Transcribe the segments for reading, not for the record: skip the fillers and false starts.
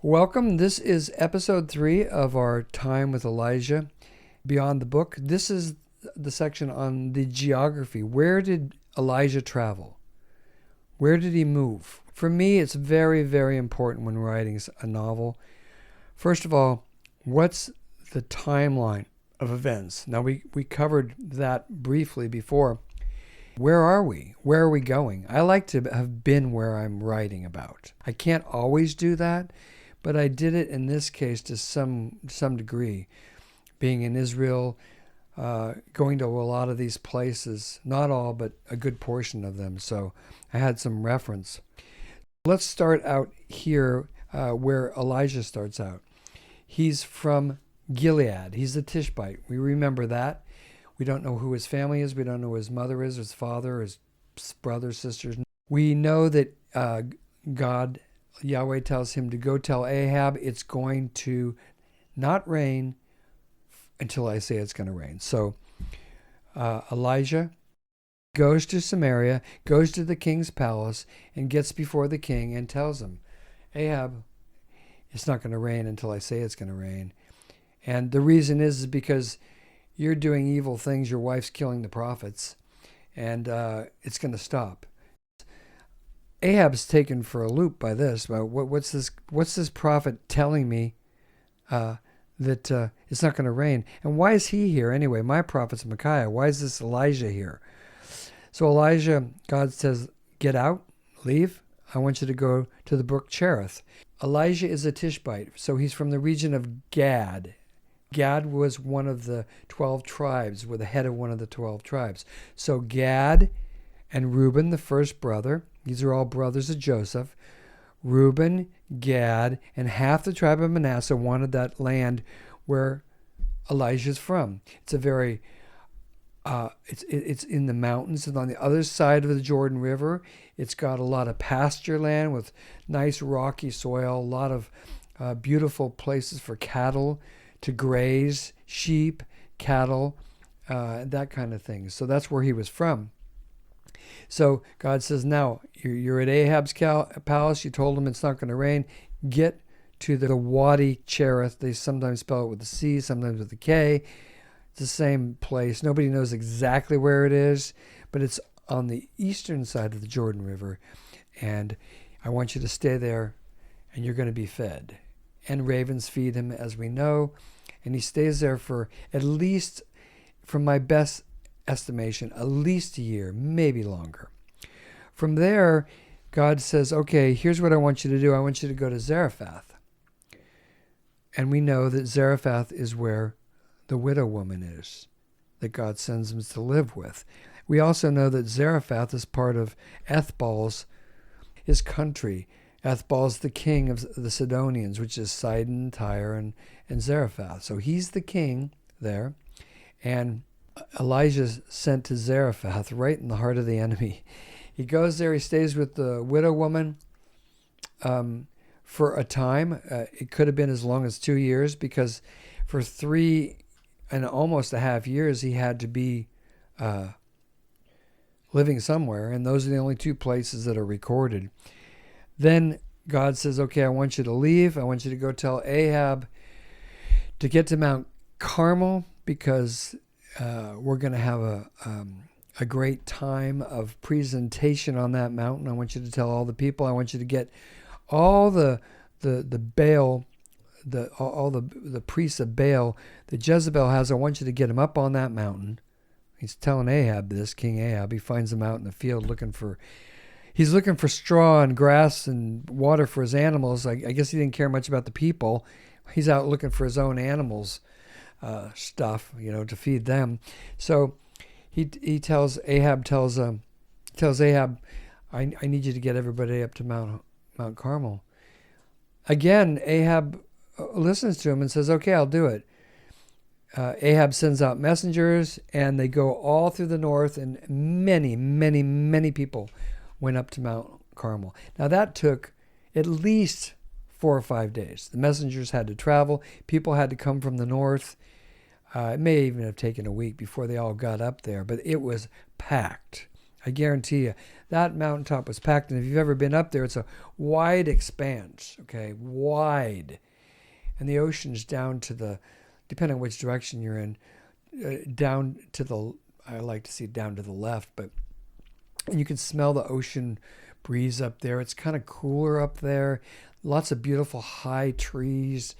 Welcome. This is episode 3 of our time with Elijah Beyond the Book. This is the section on the geography. Where did Elijah travel? Where did he move? For me, it's very, very important when writing a novel. First of all, what's the timeline of events? Now, we covered that briefly before. Where are we? Where are we going? I like to have been where I'm writing about. I can't always do that, but I did it in this case to some degree. Being in Israel, going to a lot of these places, not all, but a good portion of them. So I had some reference. Let's start out here where Elijah starts out. He's from Gilead. He's a Tishbite. We remember that. We don't know who his family is. We don't know who his mother is, his father, his brothers, sisters. We know that Yahweh tells him to go tell Ahab it's going to not rain until I say it's going to rain. So Elijah goes to Samaria, goes to the king's palace, and gets before the king and tells him, Ahab, it's not going to rain until I say it's going to rain. And the reason is because you're doing evil things. Your wife's killing the prophets, and it's going to stop. Ahab's taken for a loop by this. What's this prophet telling me that it's not going to rain? And why is he here anyway? My prophet's Micaiah. Why is this Elijah here? So Elijah, God says, get out, leave. I want you to go to the brook Cherith. Elijah is a Tishbite, so he's from the region of Gad. Gad was one of the 12 tribes, with the head of one of the 12 tribes. So Gad and Reuben, the first brother, these are all brothers of Joseph. Reuben, Gad, and half the tribe of Manasseh wanted that land where Elijah's from. It's a very, it's in the mountains and on the other side of the Jordan River. It's got a lot of pasture land with nice rocky soil, a lot of beautiful places for cattle to graze, sheep, cattle, that kind of thing. So that's where he was from. So God says, now you're at Ahab's palace. You told him it's not going to rain. Get to the Wadi Cherith. They sometimes spell it with a C, sometimes with a K. It's the same place. Nobody knows exactly where it is, but it's on the eastern side of the Jordan River. And I want you to stay there, and you're going to be fed. And ravens feed him, as we know. And he stays there for at least, from my best estimation, at least a year, maybe longer. From there, God says, okay, here's what I want you to do. I want you to go to Zarephath. And we know that Zarephath is where the widow woman is, that God sends him to live with. We also know that Zarephath is part of Ethbal's, his country. Ethbal's the king of the Sidonians, which is Sidon, Tyre, and Zarephath. So he's the king there. And Elijah's sent to Zarephath, right in the heart of the enemy. He goes there, he stays with the widow woman for a time. It could have been as long as 2 years, because for 3 and almost a half years he had to be living somewhere, and those are the only 2 places that are recorded. Then God says, okay, I want you to leave. I want you to go tell Ahab to get to Mount Carmel, because we're going to have a great time of presentation on that mountain. I want you to tell all the people. I want you to get all the Baal, all the priests of Baal that Jezebel has. I want you to get them up on that mountain. He's telling Ahab this, King Ahab. He finds them out in the field He's looking for straw and grass and water for his animals. I guess he didn't care much about the people. He's out looking for his own animals' stuff, to feed them. So he tells Ahab, I need you to get everybody up to Mount Carmel. Again, Ahab listens to him and says, okay, I'll do it. Ahab sends out messengers, and they go all through the north, and many, many, many people went up to Mount Carmel. Now that took at least 4 or 5 days. The messengers had to travel. People had to come from the north. It may even have taken a week before they all got up there, but it was packed. I guarantee you that mountaintop was packed. And if you've ever been up there, it's a wide expanse, okay, wide. And the ocean's down to the, depending on which direction you're in, down to the, I like to see down to the left, but and you can smell the ocean breeze up there. It's kind of cooler up there. Lots of beautiful high trees,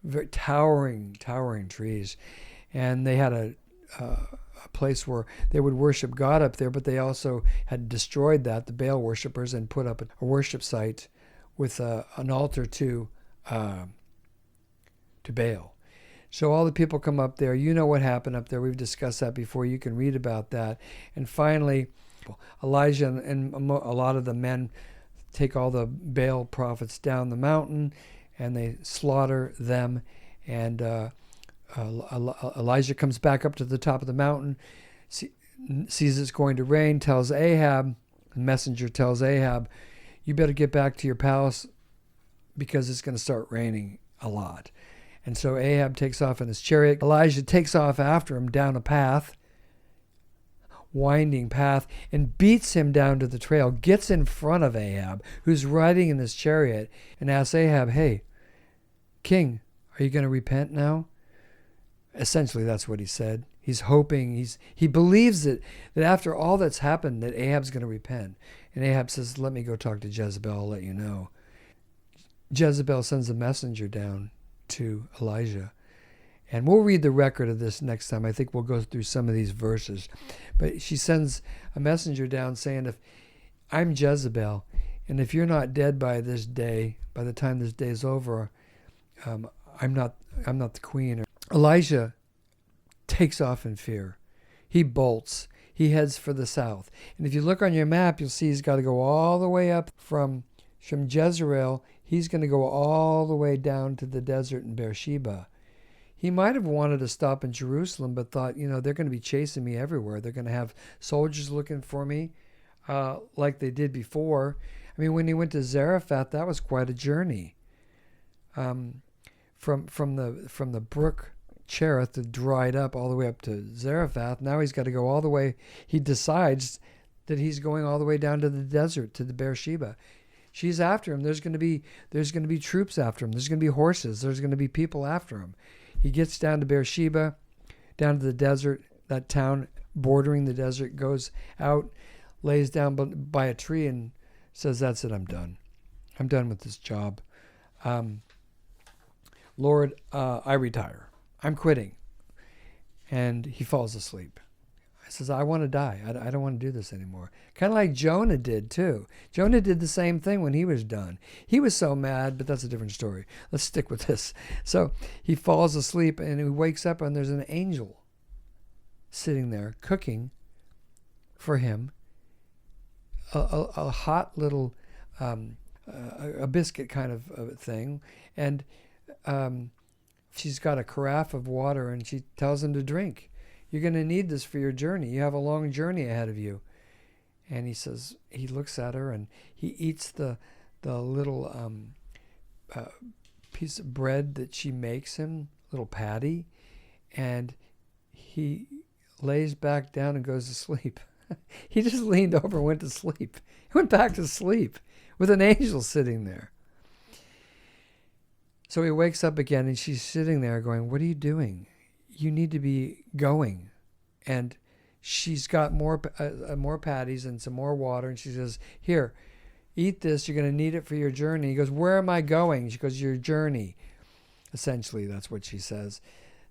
very towering trees. And they had a place where they would worship God up there, but they also had destroyed that, the Baal worshippers, and put up a worship site with an altar to Baal. So all the people come up there. You know what happened up there. We've discussed that before. You can read about that. And finally, Elijah and a lot of the men take all the Baal prophets down the mountain, and they slaughter them. And Elijah comes back up to the top of the mountain, sees it's going to rain, tells Ahab, the messenger tells Ahab, you better get back to your palace because it's going to start raining a lot. And so Ahab takes off in his chariot. Elijah takes off after him down a path, winding path, and beats him down to the trail, gets in front of Ahab, who's riding in his chariot, and asks Ahab, hey, king, are you going to repent now? Essentially, that's what he said. He's hoping, he believes that after all that's happened, that Ahab's going to repent. And Ahab says, let me go talk to Jezebel, I'll let you know. Jezebel sends a messenger down to Elijah. And we'll read the record of this next time. I think we'll go through some of these verses. But she sends a messenger down saying, if I'm Jezebel, and if you're not dead by this day, by the time this day is over, I'm not the queen. Elijah takes off in fear. He bolts. He heads for the south. And if you look on your map, you'll see he's got to go all the way up from Jezreel. He's going to go all the way down to the desert in Beersheba. He might have wanted to stop in Jerusalem, but thought, they're going to be chasing me everywhere. They're going to have soldiers looking for me like they did before. I mean, when he went to Zarephath, that was quite a journey. From the brook Cherith that dried up all the way up to Zarephath. Now he's got to go all the way. He decides that he's going all the way down to the desert, to the Beersheba. She's after him. There's going to be troops after him. There's going to be horses. There's going to be people after him. He gets down to Beersheba, down to the desert, that town bordering the desert, goes out, lays down by a tree and says, that's it, I'm done. I'm done with this job. Lord, I retire. I'm quitting. And he falls asleep. He says, I want to die. I don't want to do this anymore. Kind of like Jonah did too. Jonah did the same thing when he was done. He was so mad, but that's a different story. Let's stick with this. So he falls asleep and he wakes up and there's an angel sitting there cooking for him a hot little a biscuit kind of thing. And she's got a carafe of water and she tells him to drink. You're going to need this for your journey. You have a long journey ahead of you. And he says, he looks at her and he eats the little piece of bread that she makes him, little patty, and he lays back down and goes to sleep. He just leaned over and went to sleep. He went back to sleep with an angel sitting there. So he wakes up again and she's sitting there going, what are you doing? You need to be going. And she's got more patties and some more water. And she says, here, eat this. You're going to need it for your journey. He goes, where am I going? She goes, your journey. Essentially, that's what she says.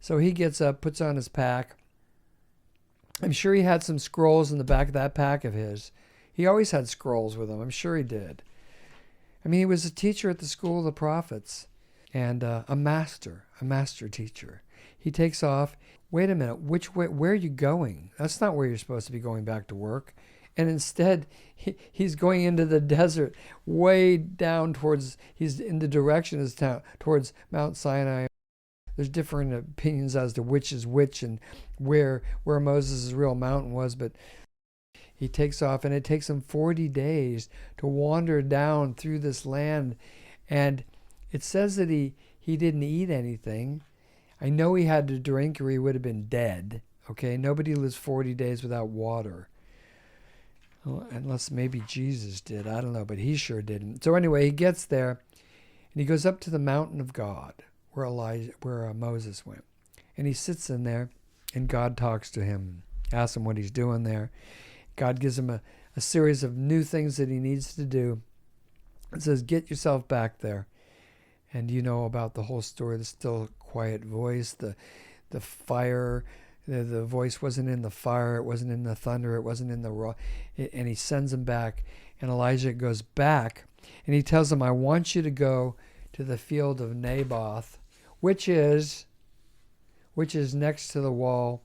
So he gets up, puts on his pack. I'm sure he had some scrolls in the back of that pack of his. He always had scrolls with him. I'm sure he did. I mean, he was a teacher at the school of the prophets. And a master teacher. He takes off. Wait a minute, which way? Where are you going? That's not where you're supposed to be going back to work. And instead, he's going into the desert, way down he's in the direction of his town, towards Mount Sinai. There's different opinions as to which is which and where Moses' real mountain was, but he takes off, and it takes him 40 days to wander down through this land. And it says that he didn't eat anything. I know he had to drink or he would have been dead. Okay, nobody lives 40 days without water. unless maybe Jesus did. I don't know, but he sure didn't. So anyway, he gets there, and he goes up to the mountain of God, where Moses went, and he sits in there, and God talks to him, asks him what he's doing there. God gives him a series of new things that he needs to do. It says, "Get yourself back there." And you know about the whole story, the still quiet voice, the fire. The voice wasn't in the fire, it wasn't in the thunder, it wasn't in the raw. And he sends him back. And Elijah goes back, and he tells him, "I want you to go to the field of Naboth, which is next to the wall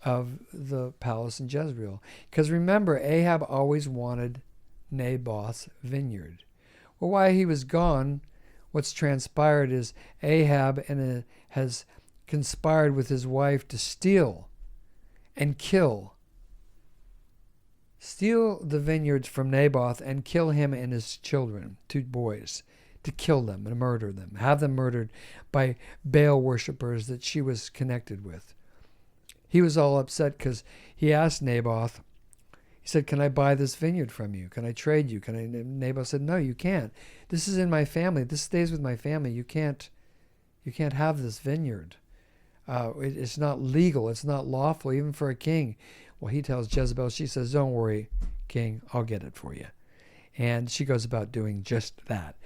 of the palace in Jezreel." Because remember, Ahab always wanted Naboth's vineyard. Well, while he was gone, what's transpired is Ahab has conspired with his wife to steal the vineyards from Naboth and kill him and his children, 2 boys, to kill them and murder them, have them murdered by Baal worshippers that she was connected with. He was all upset because he asked Naboth, he said, "Can I buy this vineyard from you? Can I trade you? Naboth said, "No, you can't. This is in my family. This stays with my family. You can't have this vineyard. It's not legal. It's not lawful, even for a king." Well, he tells Jezebel, she says, "Don't worry, king, I'll get it for you." And she goes about doing just that.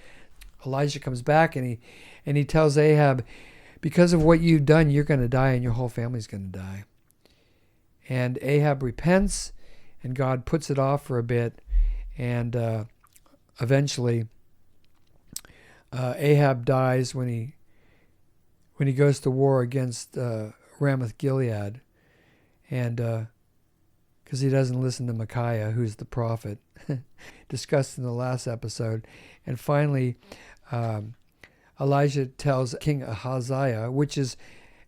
Elijah comes back and he tells Ahab, "Because of what you've done, you're going to die and your whole family's going to die." And Ahab repents, and God puts it off for a bit, and eventually Ahab dies when he goes to war against Ramoth Gilead, and because he doesn't listen to Micaiah, who's the prophet, discussed in the last episode. And finally, Elijah tells King Ahaziah, which is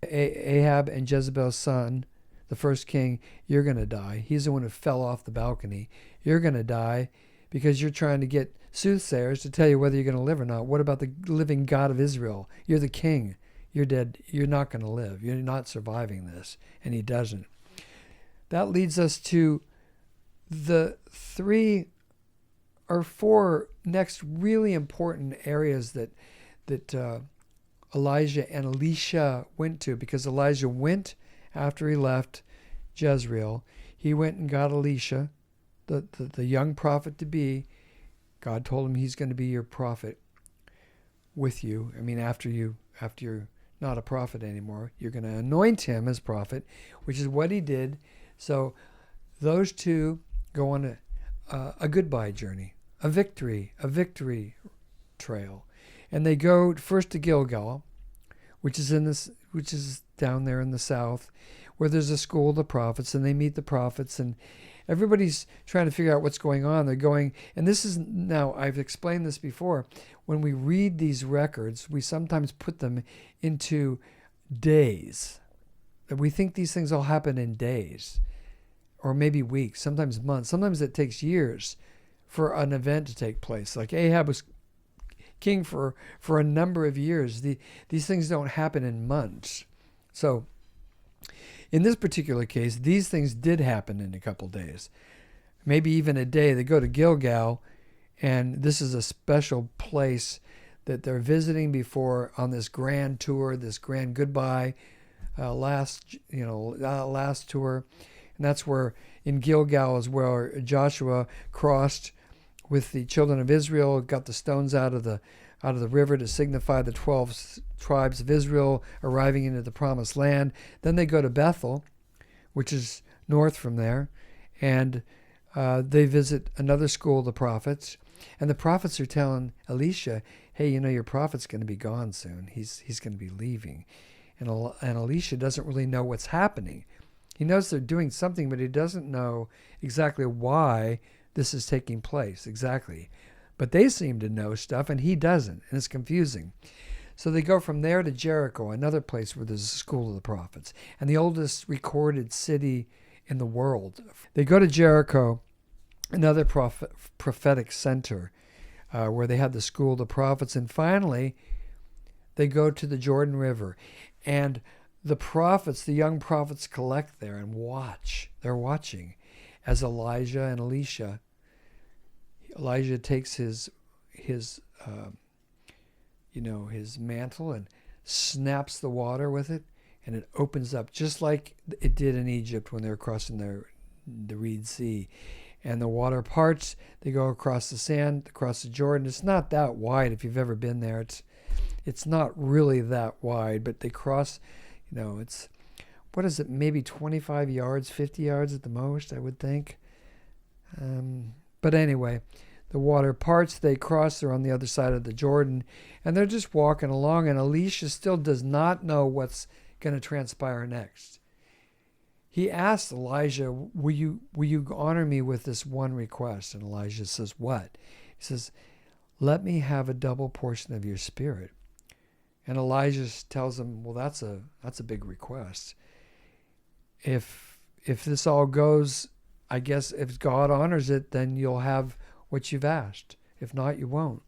Ahab and Jezebel's son, the first king, "You're going to die." He's the one who fell off the balcony. "You're going to die because you're trying to get soothsayers to tell you whether you're going to live or not. What about the living God of Israel? You're the king. You're dead. You're not going to live. You're not surviving this." And he doesn't. That leads us to the 3 or 4 next really important areas that Elijah and Elisha went to, because Elijah went after he left Jezreel. He went and got Elisha, the young prophet to be. God told him he's going to be your prophet with you. I mean, after you're not a prophet anymore, you're going to anoint him as prophet, which is what he did. So those 2 go on a goodbye journey, a victory trail. And they go first to Gilgal, which is down there in the south, where there's a school of the prophets, and they meet the prophets, and everybody's trying to figure out what's going on. They're going, and this is, now I've explained this before, when we read these records, we sometimes put them into days. We think these things all happen in days, or maybe weeks, sometimes months. Sometimes it takes years for an event to take place. Like Ahab was king for a number of years. These things don't happen in months. So in this particular case, these things did happen in a couple days, maybe even a day. They go to Gilgal, and this is a special place that they're visiting before on this grand tour, this grand goodbye, last tour. And that's where in Gilgal is where Joshua crossed with the children of Israel, got the stones out of the river to signify the 12 tribes of Israel arriving into the promised land. Then they go to Bethel, which is north from there, and they visit another school of the prophets. And the prophets are telling Elisha, "Hey, your prophet's going to be gone soon. He's going to be leaving." And Elisha doesn't really know what's happening. He knows they're doing something, but he doesn't know exactly why this is taking place exactly. But they seem to know stuff, and he doesn't, and it's confusing. So they go from there to Jericho, another place where there's a school of the prophets, and the oldest recorded city in the world. They go to Jericho, another prophetic center, where they had the school of the prophets. And finally, they go to the Jordan River. And the prophets, the young prophets, collect there and watch. They're watching. as Elijah and Elisha. Elijah takes his mantle and snaps the water with it, and it opens up just like it did in Egypt when they were crossing the Reed Sea. And the water parts, they go across the sand, across the Jordan. It's not that wide if you've ever been there. It's not really that wide, but they cross, it's, what is it, maybe 25 yards, 50 yards at the most, I would think. But anyway, the water parts, they cross, they're on the other side of the Jordan, and they're just walking along, and Elisha still does not know what's going to transpire next. He asks Elijah, will you honor me with this one request? And Elijah says, what? He says, let me have a double portion of your spirit. And Elijah tells him, well, that's a big request. If this all goes, I guess if God honors it, then you'll have what you've asked. If not, you won't.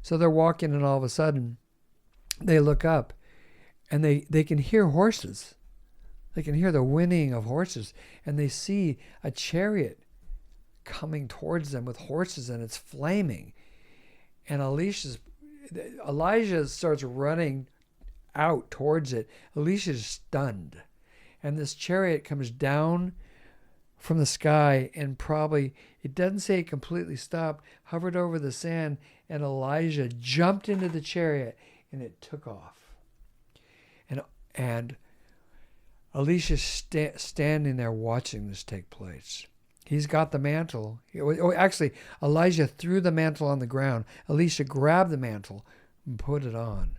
So they're walking, and all of a sudden they look up, and they can hear horses. They can hear the whinnying of horses, and they see a chariot coming towards them with horses, and it's flaming. And Elijah starts running out towards it. Elisha's stunned. And this chariot comes down from the sky, and probably, it doesn't say it completely stopped, hovered over the sand, and Elijah jumped into the chariot, and it took off. And Elisha's standing there watching this take place. He's got the mantle. Actually, Elijah threw the mantle on the ground. Elisha grabbed the mantle and put it on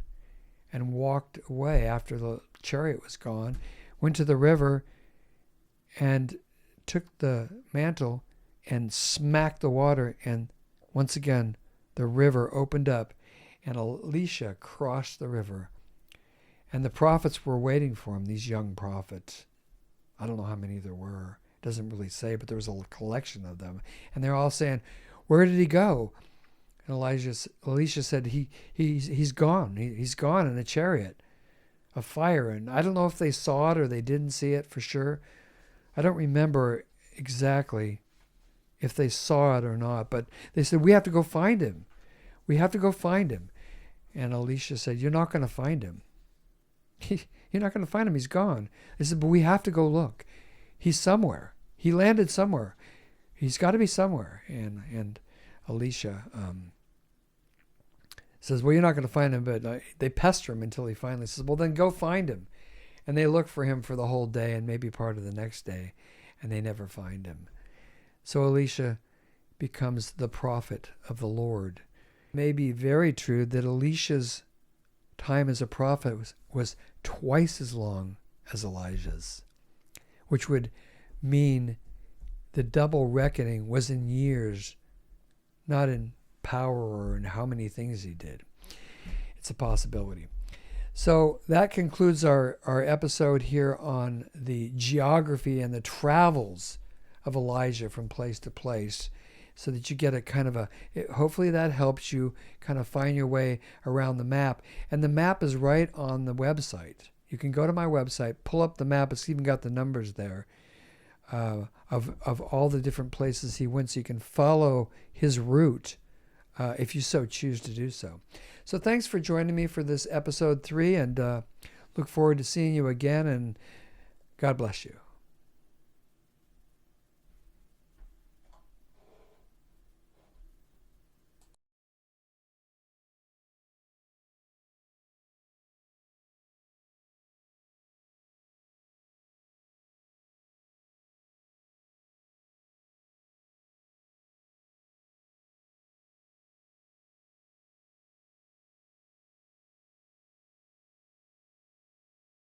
and walked away after the chariot was gone, went to the river and took the mantle and smacked the water, and once again the river opened up, and Elisha crossed the river. And the prophets were waiting for him, these young prophets. I don't know how many there were. It doesn't really say, but there was a collection of them. And they're all saying, where did he go? And Elisha said, he's gone. He's gone in a chariot of fire. And I don't know if they saw it or they didn't see it for sure. I don't remember exactly if they saw it or not. But they said, we have to go find him. We have to go find him. And Elisha said, you're not going to find him. You're not going to find him. He's gone. They said, but we have to go look. He's somewhere. He landed somewhere. He's got to be somewhere. And Elisha says, well, you're not going to find him. But they pester him until he finally says, well, then go find him. And they look for him for the whole day and maybe part of the next day, and they never find him. So Elisha becomes the prophet of the Lord. It may be very true that Elisha's time as a prophet was twice as long as Elijah's, which would mean the double reckoning was in years, not in power or in how many things he did. It's a possibility. So that concludes our episode here on the geography and the travels of Elijah from place to place, so that you get a kind of hopefully that helps you kind of find your way around the map. And the map is right on the website. You can go to my website, pull up the map. It's even got the numbers there of all the different places he went, so you can follow his route if you so choose to do so. So thanks for joining me for this episode 3, and look forward to seeing you again, and God bless you.